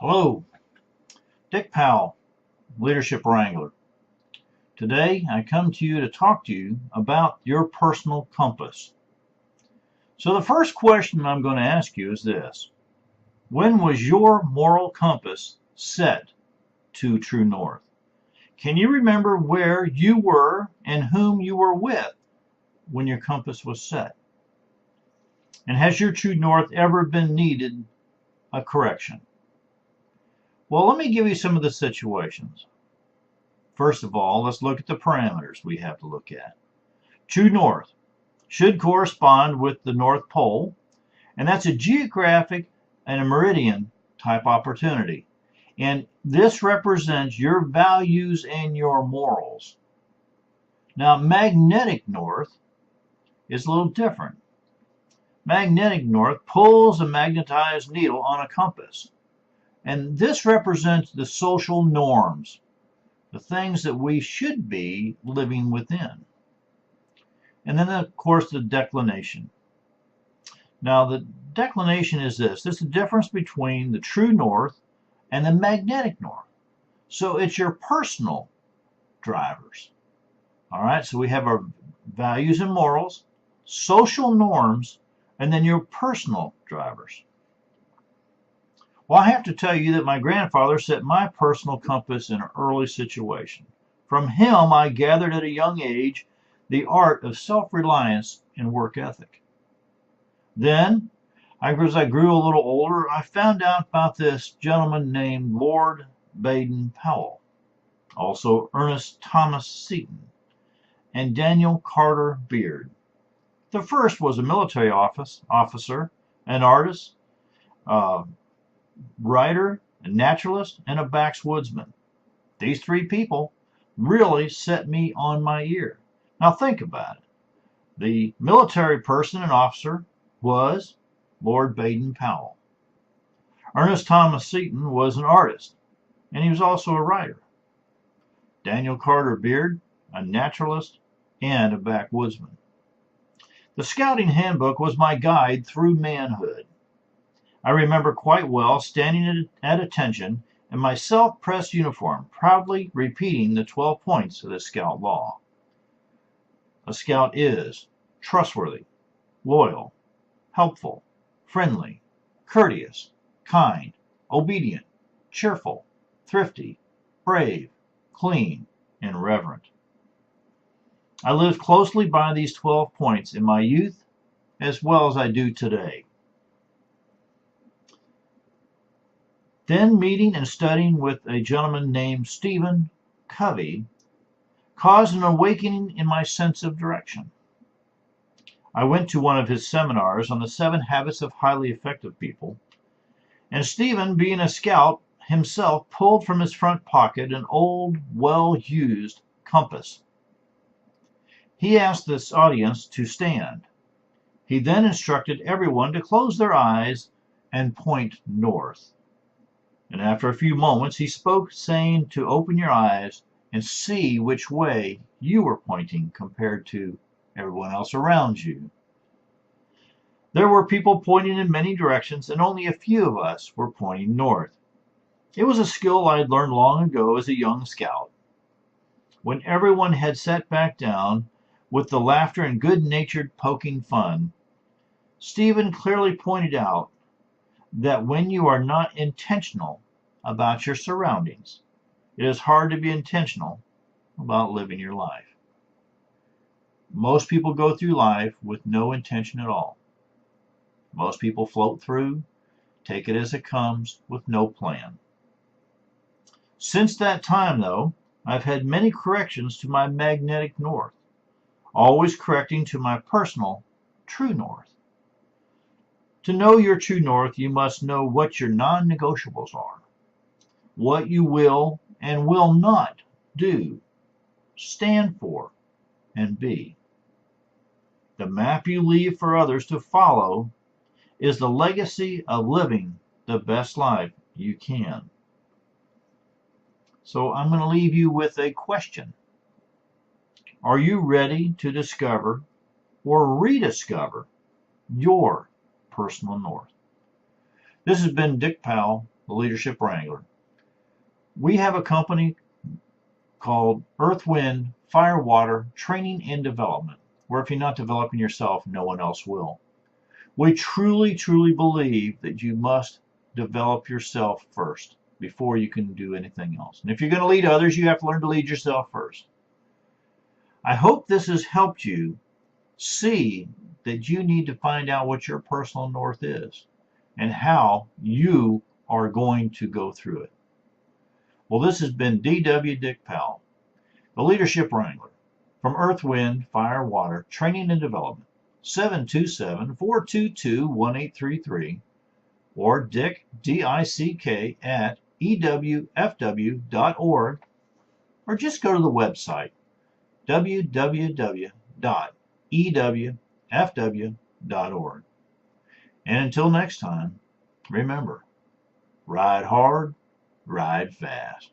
Hello, Dick Powell, Leadership Wrangler. Today I come to you to talk to you about your personal compass. So the first question I'm going to ask you is this. When was your moral compass set to true north? Can you remember where you were and whom you were with when your compass was set? And has your true north ever been needed a correction? Well, let me give you some of the situations. First of all, let's look at the parameters we have to look at. True north should correspond with the North Pole, and that's a geographic and a meridian type opportunity. And this represents your values and your morals. Now, magnetic north is a little different. Magnetic north pulls a magnetized needle on a compass. And this represents the social norms, the things that we should be living within. And then, of course, the declination. Now, the declination is this. This is the difference between the true north and the magnetic north. So it's your personal drivers. All right, so we have our values and morals, social norms, and then your personal drivers. Well, I have to tell you that my grandfather set my personal compass in an early situation. From him, I gathered at a young age the art of self-reliance and work ethic. Then, as I grew a little older, I found out about this gentleman named Lord Baden-Powell, also Ernest Thomas Seton, and Daniel Carter Beard. The first was a military officer, an artist, writer, a naturalist, and a backwoodsman. These three people really set me on my ear. Now think about it. The military person and officer was Lord Baden-Powell. Ernest Thomas Seton was an artist, and he was also a writer. Daniel Carter Beard, a naturalist and a backwoodsman. The Scouting Handbook was my guide through manhood. I remember quite well standing at attention in my self-pressed uniform, proudly repeating the 12 points of the Scout Law. A Scout is trustworthy, loyal, helpful, friendly, courteous, kind, obedient, cheerful, thrifty, brave, clean, and reverent. I lived closely by these 12 points in my youth as well as I do today. Then meeting and studying with a gentleman named Stephen Covey caused an awakening in my sense of direction. I went to one of his seminars on the 7 habits of highly effective people, and Stephen, being a scout himself, pulled from his front pocket an old, well-used compass. He asked this audience to stand. He then instructed everyone to close their eyes and point north. And after a few moments, he spoke, saying to open your eyes and see which way you were pointing compared to everyone else around you. There were people pointing in many directions, and only a few of us were pointing north. It was a skill I had learned long ago as a young scout. When everyone had sat back down with the laughter and good-natured poking fun, Stephen clearly pointed out that when you are not intentional about your surroundings, it is hard to be intentional about living your life. Most people go through life with no intention at all. Most people float through, take it as it comes, with no plan. Since that time, though, I've had many corrections to my magnetic north, always correcting to my personal true north. To know your true north, you must know what your non-negotiables are, what you will and will not do, stand for, and be. The map you leave for others to follow is the legacy of living the best life you can. So I'm going to leave you with a question. Are you ready to discover or rediscover your personal north? This has been Dick Powell, the Leadership Wrangler. We have a company called Earth, Wind, Fire, Water Training and Development, where if you're not developing yourself, no one else will. We truly, truly believe that you must develop yourself first before you can do anything else. And if you're going to lead others, you have to learn to lead yourself first. I hope this has helped you see that you need to find out what your personal north is and how you are going to go through it. Well, this has been D.W. Dick Powell, the Leadership Wrangler, from Earth, Wind, Fire, Water Training and Development, 727-422-1833, or Dick, D-I-C-K, at ewfw.org, or just go to the website, www.ewfw.org. And until next time, remember, ride hard, ride fast.